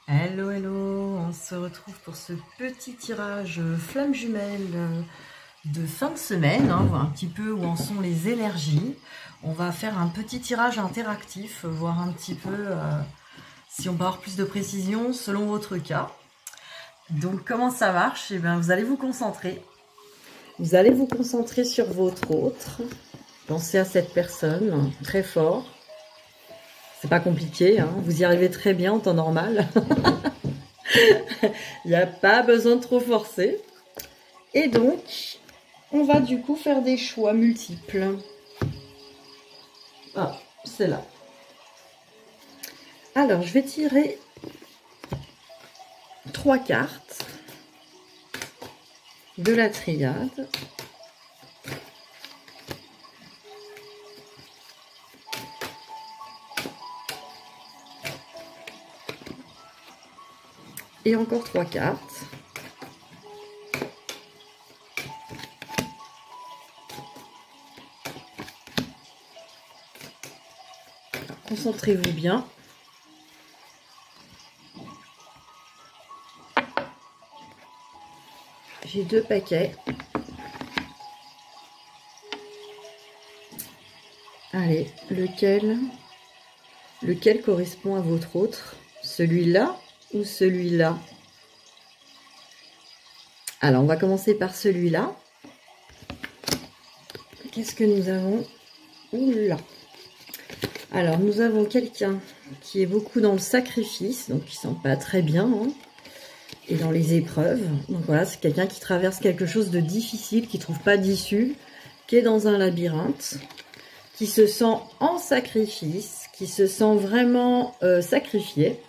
Hello, hello, on se retrouve pour ce petit tirage flamme jumelle de fin de semaine, hein, voir un petit peu où en sont les énergies. On va faire un petit tirage interactif, voir un petit peu si on peut avoir plus de précision selon votre cas. Donc comment ça marche? Eh bien, vous allez vous concentrer. Vous allez vous concentrer sur votre autre. Pensez à cette personne très fort. C'est pas compliqué, hein, vous y arrivez très bien en temps normal. Il n'y a pas besoin de trop forcer. Et donc, on va du coup faire des choix multiples. Ah, c'est là. Alors, je vais tirer 3 cartes de la triade. Et encore 3 cartes. Concentrez-vous bien. J'ai 2 paquets. Allez, lequel correspond à votre autre? Celui-là ou celui-là? Alors, on va commencer par celui-là. Qu'est-ce que nous avons? Oula! Alors, nous avons quelqu'un qui est beaucoup dans le sacrifice, donc qui ne sent pas très bien, hein, et dans les épreuves. Donc voilà, c'est quelqu'un qui traverse quelque chose de difficile, qui ne trouve pas d'issue, qui est dans un labyrinthe, qui se sent en sacrifice, qui se sent vraiment sacrifié.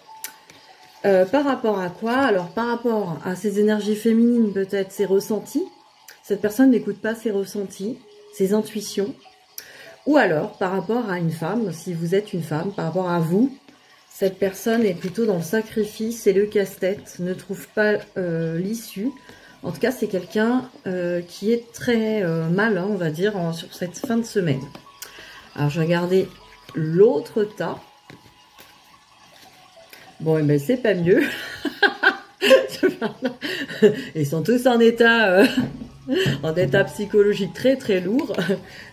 Par rapport à quoi? Alors, par rapport à ses énergies féminines, peut-être ses ressentis. Cette personne n'écoute pas ses ressentis, ses intuitions. Ou alors, par rapport à une femme, si vous êtes une femme, par rapport à vous, cette personne est plutôt dans le sacrifice et le casse-tête, ne trouve pas l'issue. En tout cas, c'est quelqu'un qui est très malin, on va dire, sur cette fin de semaine. Alors, je vais regarder l'autre tas. Bon, et ben c'est pas mieux. Ils sont tous en état psychologique très très lourd.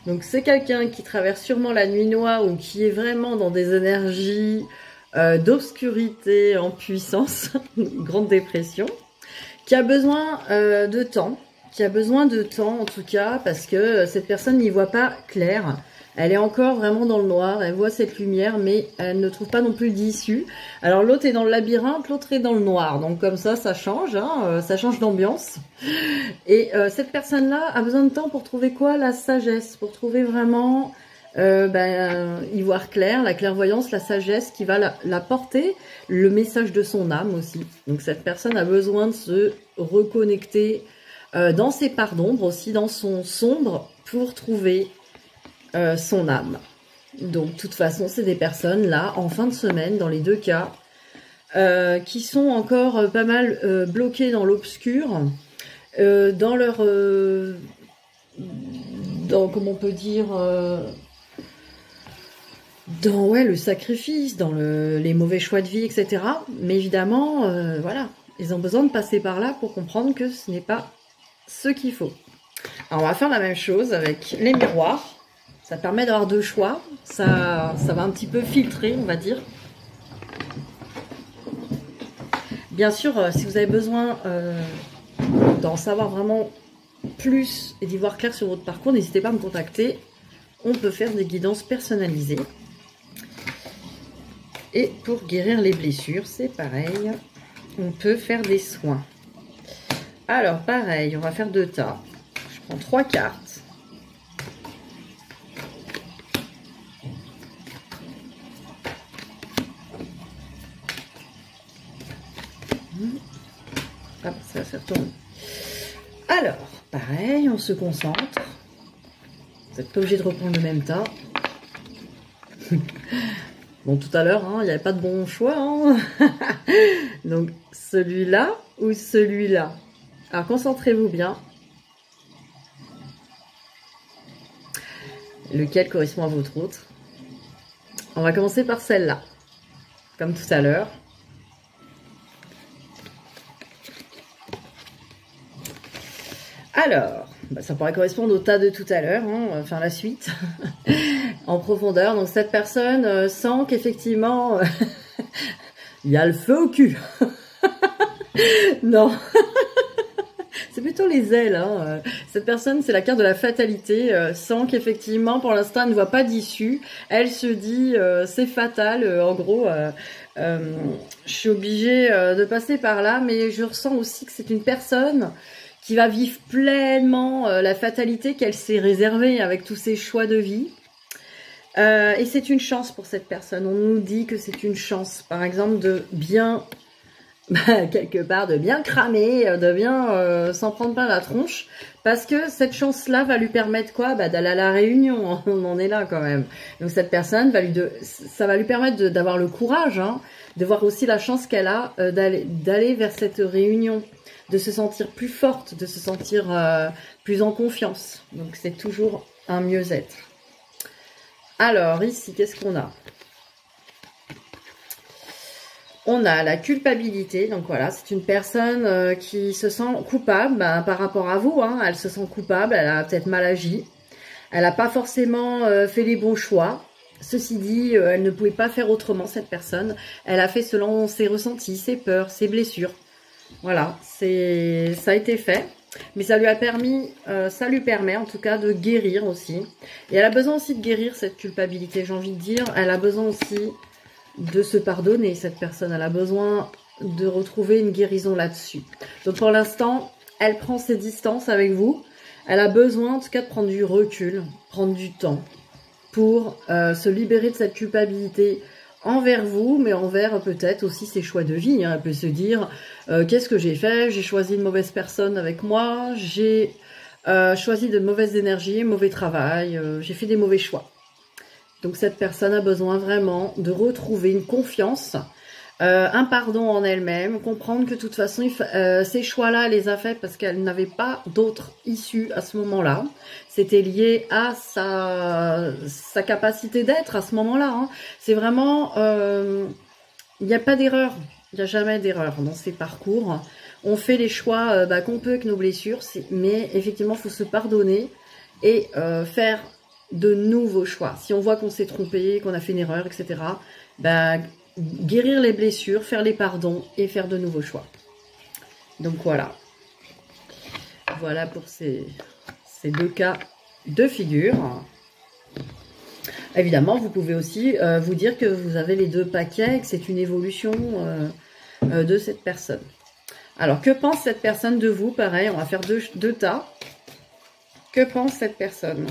Donc c'est quelqu'un qui traverse sûrement la nuit noire ou qui est vraiment dans des énergies d'obscurité en puissance, grande dépression, qui a besoin de temps, en tout cas, parce que cette personne n'y voit pas clair. Elle est encore vraiment dans le noir, elle voit cette lumière, mais elle ne trouve pas non plus d'issue. Alors l'autre est dans le labyrinthe, l'autre est dans le noir, donc comme ça change, hein, ça change d'ambiance. Et cette personne-là a besoin de temps pour trouver quoi? La sagesse, pour trouver vraiment y voir clair, la clairvoyance, la sagesse qui va la porter, le message de son âme aussi. Donc cette personne a besoin de se reconnecter dans ses parts d'ombre, aussi dans son sombre, pour trouver son âme. Donc de toute façon, c'est des personnes là, en fin de semaine, dans les deux cas, qui sont encore pas mal bloquées dans l'obscur, dans leur... comment on peut dire... dans le sacrifice, dans les mauvais choix de vie, etc. Mais évidemment, voilà, ils ont besoin de passer par là pour comprendre que ce n'est pas ce qu'il faut. Alors on va faire la même chose avec les miroirs. Ça permet d'avoir 2 choix. Ça va un petit peu filtrer, on va dire. Bien sûr, si vous avez besoin d'en savoir vraiment plus et d'y voir clair sur votre parcours, n'hésitez pas à me contacter. On peut faire des guidances personnalisées. Et pour guérir les blessures, c'est pareil. On peut faire des soins. Alors, pareil, on va faire 2 tas. Je prends 3 cartes. Hop, ça va faire tourner. Alors, pareil, on se concentre. Vous n'êtes pas obligé de reprendre le même tas. Bon, tout à l'heure, hein, il n'y avait pas de bon choix. Hein. Donc, celui-là ou celui-là? Alors, concentrez-vous bien. Lequel correspond à votre autre? On va commencer par celle-là. Comme tout à l'heure. Alors, ça pourrait correspondre au tas de tout à l'heure, hein, on va faire la suite en profondeur. Donc cette personne sent qu'effectivement, il y a le feu au cul. Non, c'est plutôt les ailes. Hein. Cette personne, c'est la carte de la fatalité, sent qu'effectivement, pour l'instant, elle ne voit pas d'issue. Elle se dit, c'est fatal, en gros, je suis obligée de passer par là, mais je ressens aussi que c'est une personne qui va vivre pleinement la fatalité qu'elle s'est réservée avec tous ses choix de vie. Et c'est une chance pour cette personne. On nous dit que c'est une chance, par exemple, de bien... quelque part de bien cramer, de bien s'en prendre plein la tronche, parce que cette chance-là va lui permettre quoi, d'aller à la réunion, on en est là quand même. Donc cette personne, ça va lui permettre d'avoir le courage, hein, de voir aussi la chance qu'elle a d'aller vers cette réunion, de se sentir plus forte, de se sentir plus en confiance. Donc c'est toujours un mieux-être. Alors ici, qu'est-ce qu'on a ? On a la culpabilité, donc voilà, c'est une personne qui se sent coupable par rapport à vous, hein, elle se sent coupable, elle a peut-être mal agi, elle n'a pas forcément fait les bons choix. Ceci dit, elle ne pouvait pas faire autrement, cette personne, elle a fait selon ses ressentis, ses peurs, ses blessures. Voilà, ça a été fait, mais ça lui a permis, ça lui permet en tout cas de guérir aussi. Et elle a besoin aussi de guérir cette culpabilité, j'ai envie de dire, elle a besoin aussi de se pardonner, cette personne. Elle a besoin de retrouver une guérison là-dessus. Donc pour l'instant, elle prend ses distances avec vous. Elle a besoin en tout cas de prendre du recul, prendre du temps pour se libérer de cette culpabilité envers vous, mais envers peut-être aussi ses choix de vie. Hein. Elle peut se dire, qu'est-ce que j'ai fait? J'ai choisi une mauvaise personne avec moi, j'ai choisi de mauvaises énergies, mauvais travail, j'ai fait des mauvais choix. Donc cette personne a besoin vraiment de retrouver une confiance, un pardon en elle-même, comprendre que de toute façon, ces choix-là, elle les a faits parce qu'elle n'avait pas d'autre issue à ce moment-là. C'était lié à sa capacité d'être à ce moment-là. Hein. C'est vraiment... il n'y a pas d'erreur, il n'y a jamais d'erreur dans ces parcours. On fait les choix qu'on peut avec nos blessures, mais effectivement, il faut se pardonner et faire de nouveaux choix. Si on voit qu'on s'est trompé, qu'on a fait une erreur, etc., guérir les blessures, faire les pardons et faire de nouveaux choix. Donc voilà. Voilà pour ces deux cas de figure. Évidemment, vous pouvez aussi vous dire que vous avez les deux paquets et que c'est une évolution de cette personne. Alors, que pense cette personne de vous? Pareil, on va faire deux tas. Que pense cette personne?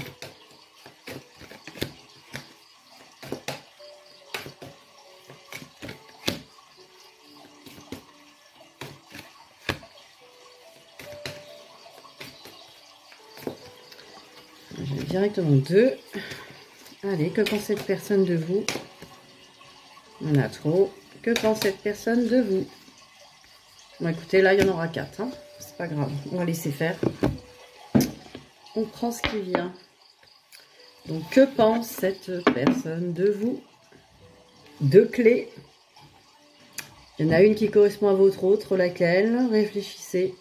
J'ai directement deux. Allez, que pense cette personne de vous? On a trop. Que pense cette personne de vous? Bon, écoutez, là, il y en aura 4. Hein. C'est pas grave. On va laisser faire. On prend ce qui vient. Donc, que pense cette personne de vous? Deux clés. Il y en a une qui correspond à votre autre. Laquelle? Réfléchissez.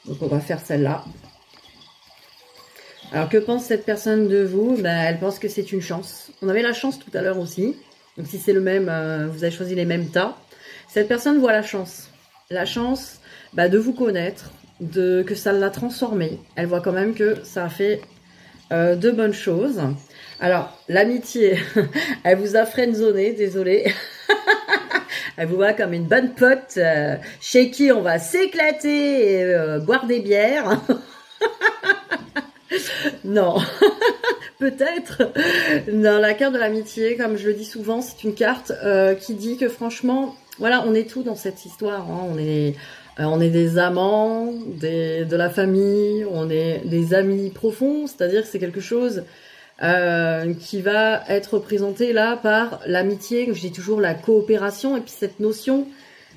Donc, on va faire celle-là. Alors, que pense cette personne de vous? Elle pense que c'est une chance. On avait la chance tout à l'heure aussi. Donc, si c'est le même, vous avez choisi les mêmes tas. Cette personne voit la chance. La chance de vous connaître, que ça l'a transformé. Elle voit quand même que ça a fait de bonnes choses. Alors, l'amitié, elle vous a friendzoné, désolée. Elle vous voit comme une bonne pote chez qui on va s'éclater et boire des bières. Non, peut-être. Dans la carte de l'amitié, comme je le dis souvent, c'est une carte qui dit que franchement, voilà, on est tout dans cette histoire. Hein. On est des amants, de la famille, on est des amis profonds, c'est-à-dire que c'est quelque chose qui va être représenté là par l'amitié, je dis toujours la coopération, et puis cette notion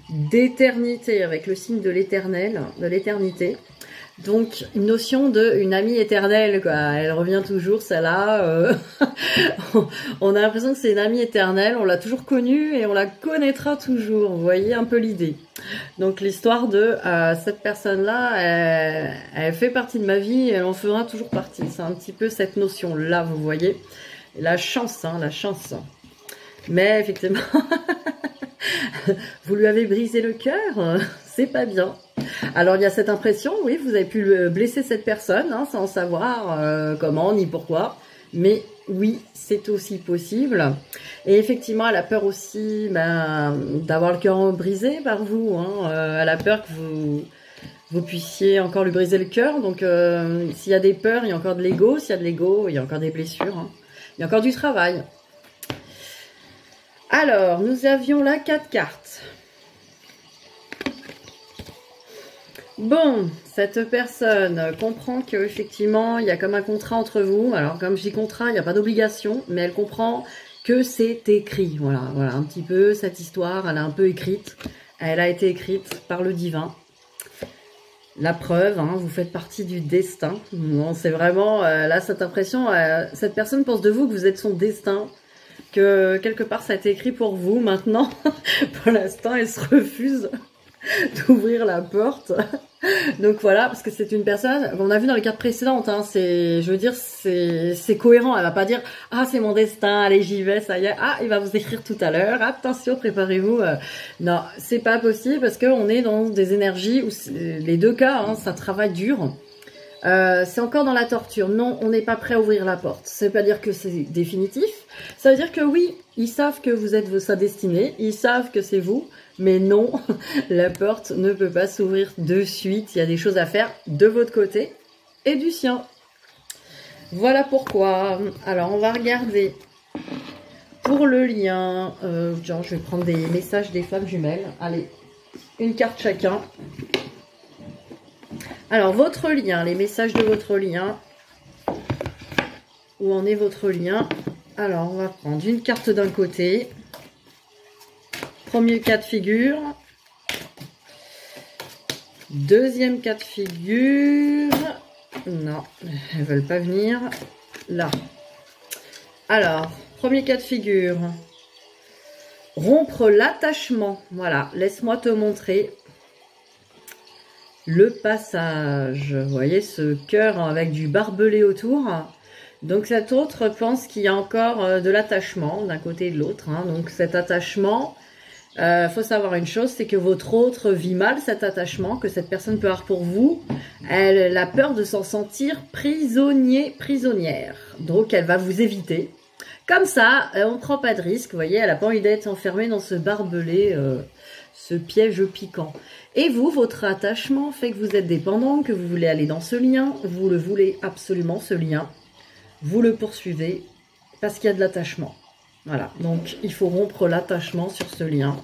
d'éternité avec le signe de l'éternel, de l'éternité. Donc, une notion une amie éternelle, quoi. Elle revient toujours, celle-là. On a l'impression que c'est une amie éternelle, on l'a toujours connue et on la connaîtra toujours. Vous voyez un peu l'idée. Donc l'histoire de cette personne-là, elle fait partie de ma vie, elle en fera toujours partie. C'est un petit peu cette notion-là, vous voyez. La chance, hein, la chance. Mais effectivement, vous lui avez brisé le cœur, c'est pas bien. Alors il y a cette impression, oui, vous avez pu blesser cette personne, hein, sans savoir comment ni pourquoi. Mais oui, c'est aussi possible. Et effectivement, elle a peur aussi d'avoir le cœur brisé par vous. Hein. Elle a peur que vous puissiez encore lui briser le cœur. Donc, s'il y a des peurs, il y a encore de l'ego. S'il y a de l'ego, il y a encore des blessures. Hein. Il y a encore du travail. Alors, nous avions là 4 cartes. Bon, cette personne comprend qu'effectivement, il y a comme un contrat entre vous. Alors, comme je dis contrat, il n'y a pas d'obligation, mais elle comprend que c'est écrit. Voilà, un petit peu cette histoire, elle est un peu écrite. Elle a été écrite par le divin. La preuve, hein, vous faites partie du destin. Non, c'est vraiment, là, cette impression, cette personne pense de vous que vous êtes son destin. Que quelque part, ça a été écrit pour vous. Maintenant, pour l'instant, elle se refuse d'ouvrir la porte. Donc voilà, parce que c'est une personne, on a vu dans les cartes précédentes, hein, je veux dire, c'est cohérent. Elle va pas dire, ah c'est mon destin, allez j'y vais, ça y est, ah il va vous écrire tout à l'heure, attention, préparez-vous. Non, c'est pas possible parce qu'on est dans des énergies où les deux cas, hein, ça travaille dur. C'est encore dans la torture. Non, on n'est pas prêt à ouvrir la porte. Ça veut pas dire que c'est définitif. Ça veut dire que oui, ils savent que vous êtes sa destinée. Ils savent que c'est vous. Mais non, la porte ne peut pas s'ouvrir de suite. Il y a des choses à faire de votre côté et du sien. Voilà pourquoi. Alors, on va regarder pour le lien. Genre, je vais prendre des messages des flammes jumelles. Allez, une carte chacun. Alors, votre lien, les messages de votre lien. Où en est votre lien? Alors, on va prendre une carte d'un côté. Premier cas de figure. Deuxième cas de figure. Non, elles ne veulent pas venir. Là. Alors, premier cas de figure. Rompre l'attachement. Voilà, laisse-moi te montrer. Le passage, vous voyez ce cœur avec du barbelé autour. Donc cet autre pense qu'il y a encore de l'attachement d'un côté et de l'autre. Hein. Donc cet attachement, faut savoir une chose, c'est que votre autre vit mal cet attachement que cette personne peut avoir pour vous. Elle a peur de s'en sentir prisonnière. Donc elle va vous éviter. Comme ça, on ne prend pas de risque. Vous voyez, elle n'a pas envie d'être enfermée dans ce barbelé, ce piège piquant. Et vous, votre attachement fait que vous êtes dépendant, que vous voulez aller dans ce lien, vous le voulez absolument, ce lien. Vous le poursuivez parce qu'il y a de l'attachement. Voilà, donc il faut rompre l'attachement sur ce lien.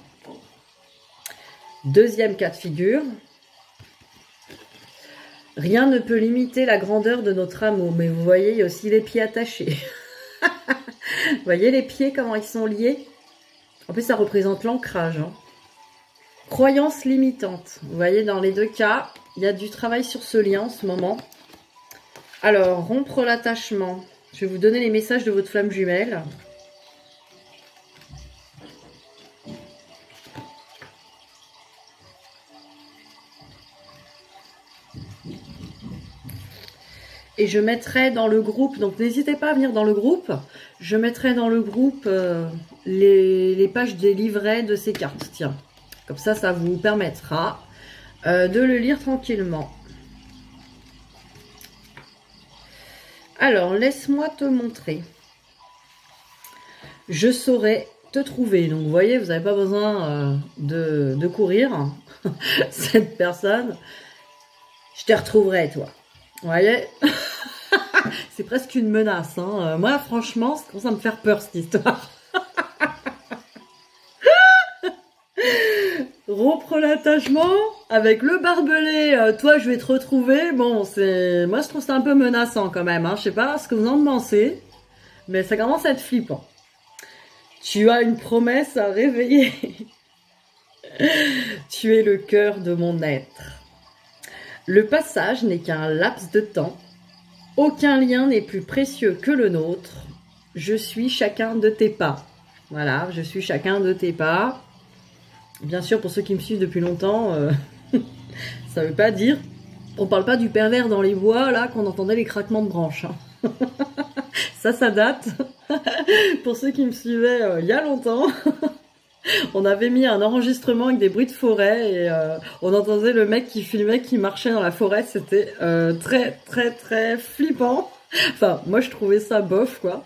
Deuxième cas de figure. Rien ne peut limiter la grandeur de notre amour. Mais vous voyez, il y a aussi les pieds attachés. Vous voyez les pieds, comment ils sont liés? En plus, ça représente l'ancrage, hein. Croyance limitante. Vous voyez, dans les deux cas, il y a du travail sur ce lien en ce moment. Alors, rompre l'attachement. Je vais vous donner les messages de votre flamme jumelle. Et je mettrai dans le groupe, donc n'hésitez pas à venir dans le groupe. Je mettrai dans le groupe les pages des livrets de ces cartes. Tiens. Comme ça, ça vous permettra de le lire tranquillement. Alors, laisse-moi te montrer. Je saurai te trouver. Donc, vous voyez, vous n'avez pas besoin de courir. Cette personne, je te retrouverai, toi. Vous voyez? C'est presque une menace. Hein. Moi, franchement, ça commence à me faire peur, cette histoire. Rompre l'attachement avec le barbelé, toi je vais te retrouver. Bon, moi je trouve ça un peu menaçant quand même, hein. Je sais pas ce que vous en pensez, mais ça commence à être flippant. Tu as une promesse à réveiller. Tu es le cœur de mon être. Le passage n'est qu'un laps de temps. Aucun lien n'est plus précieux que le nôtre. Je suis chacun de tes pas. Voilà, je suis chacun de tes pas. Bien sûr, pour ceux qui me suivent depuis longtemps, ça veut pas dire... On parle pas du pervers dans les bois, là, qu'on entendait les craquements de branches. Hein. Ça date. Pour ceux qui me suivaient il y a longtemps, on avait mis un enregistrement avec des bruits de forêt et on entendait le mec qui filmait, qui marchait dans la forêt. C'était très flippant. Enfin, moi, je trouvais ça bof, quoi.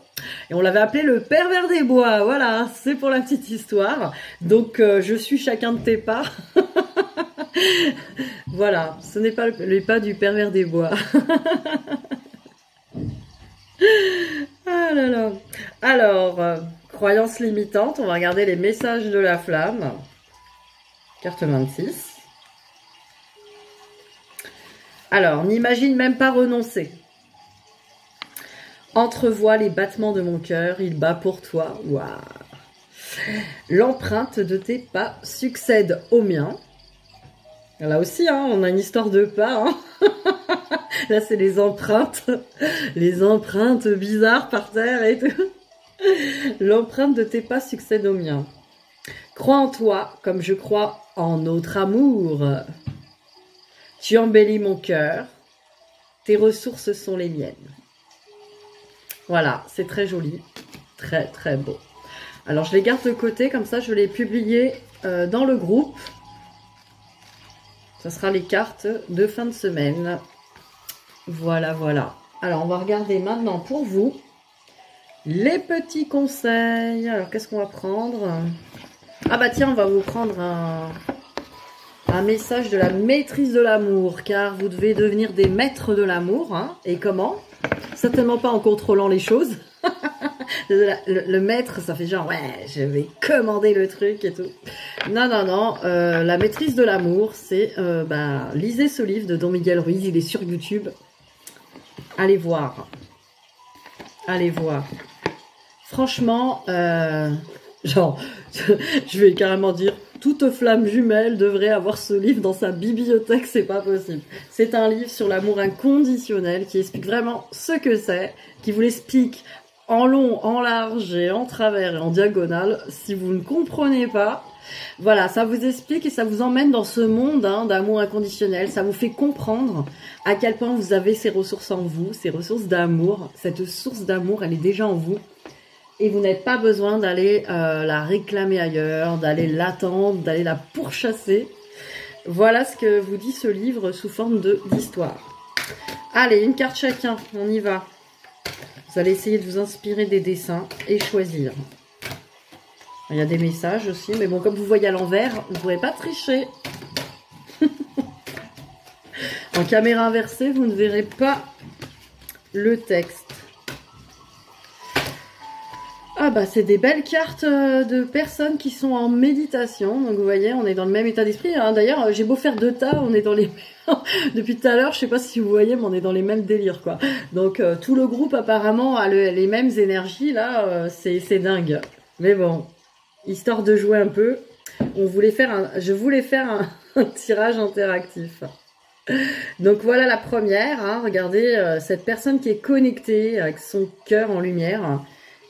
Et on l'avait appelé le pervers des bois. Voilà, c'est pour la petite histoire. Donc, je suis chacun de tes pas. Voilà, ce n'est pas les pas du pervers des bois. Ah là là. Alors, croyances limitantes, on va regarder les messages de la flamme. Carte 26. Alors, n'imagine même pas renoncer. Entrevois les battements de mon cœur, il bat pour toi. Waouh. L'empreinte de tes pas succède au mien. Là aussi, hein, on a une histoire de pas. Hein. Là, c'est les empreintes bizarres par terre et tout. L'empreinte de tes pas succède au mien. Crois en toi comme je crois en notre amour. Tu embellis mon cœur. Tes ressources sont les miennes. Voilà, c'est très joli. Très beau. Alors, je les garde de côté, comme ça, je vais les publier dans le groupe. Ce sera les cartes de fin de semaine. Voilà. Alors, on va regarder maintenant pour vous les petits conseils. Alors, qu'est-ce qu'on va prendre? Ah bah tiens, on va vous prendre un message de la maîtrise de l'amour, car vous devez devenir des maîtres de l'amour. Hein. Et comment? Certainement pas en contrôlant les choses. Le maître, ça fait genre, ouais, je vais commander le truc et tout. Non. La maîtrise de l'amour, c'est, lisez ce livre de Don Miguel Ruiz, il est sur YouTube. Allez voir. Franchement, je vais carrément dire, toute flamme jumelle devrait avoir ce livre dans sa bibliothèque, c'est pas possible. C'est un livre sur l'amour inconditionnel qui explique vraiment ce que c'est, qui vous l'explique en long, en large et en travers et en diagonale. Si vous ne comprenez pas, voilà, ça vous explique et ça vous emmène dans ce monde d'amour inconditionnel. Ça vous fait comprendre à quel point vous avez ces ressources en vous, ces ressources d'amour. Cette source d'amour, elle est déjà en vous. Et vous n'avez pas besoin d'aller la réclamer ailleurs, d'aller l'attendre, d'aller la pourchasser. Voilà ce que vous dit ce livre sous forme d'histoire. Allez, une carte chacun, on y va. Vous allez essayer de vous inspirer des dessins et choisir. Il y a des messages aussi, mais bon, comme vous voyez à l'envers, vous ne pourrez pas tricher. En caméra inversée, vous ne verrez pas le texte. Ah bah c'est des belles cartes de personnes qui sont en méditation. Donc vous voyez, on est dans le même état d'esprit. Hein. D'ailleurs, j'ai beau faire deux tas, on est dans les... Depuis tout à l'heure, je sais pas si vous voyez, mais on est dans les mêmes délires, quoi. Donc tout le groupe apparemment a les mêmes énergies, là, c'est dingue. Mais bon, histoire de jouer un peu, je voulais faire un tirage interactif. Donc voilà la première, hein. Regardez cette personne qui est connectée avec son cœur en lumière.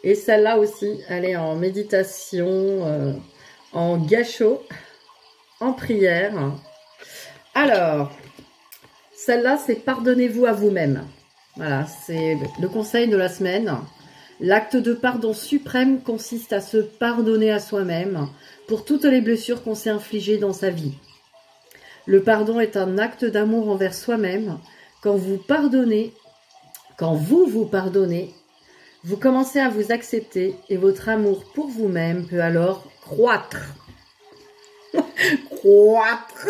Et celle-là aussi, elle est en méditation, en gâchot, en prière. Alors, celle-là, c'est pardonnez-vous à vous-même. Voilà, c'est le conseil de la semaine. L'acte de pardon suprême consiste à se pardonner à soi-même pour toutes les blessures qu'on s'est infligées dans sa vie. Le pardon est un acte d'amour envers soi-même. Quand vous pardonnez, quand vous pardonnez, vous commencez à vous accepter et votre amour pour vous-même peut alors croître. Croître.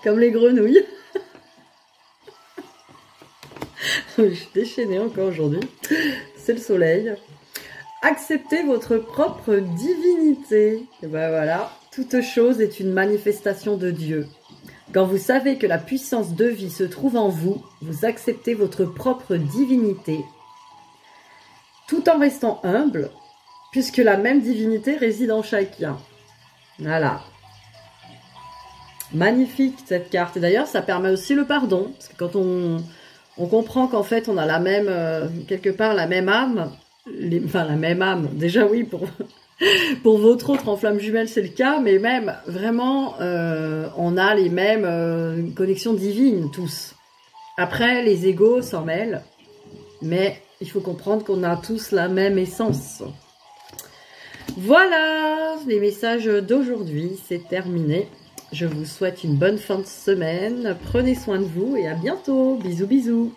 Comme les grenouilles. Je suis déchaînée encore aujourd'hui. C'est le soleil. Acceptez votre propre divinité. Et ben voilà, toute chose est une manifestation de Dieu. Quand vous savez que la puissance de vie se trouve en vous, vous acceptez votre propre divinité. Tout en restant humble, puisque la même divinité réside en chacun. Voilà. Magnifique cette carte. Et d'ailleurs, ça permet aussi le pardon. Parce que quand on comprend qu'en fait, on a la même, quelque part, la même âme. Enfin, la même âme. Déjà, oui, Pour votre autre en flamme jumelle, c'est le cas, mais même, vraiment, on a les mêmes connexions divines, tous. Après, les égos s'en mêlent, mais il faut comprendre qu'on a tous la même essence. Voilà, les messages d'aujourd'hui, c'est terminé. Je vous souhaite une bonne fin de semaine. Prenez soin de vous et à bientôt. Bisous, bisous.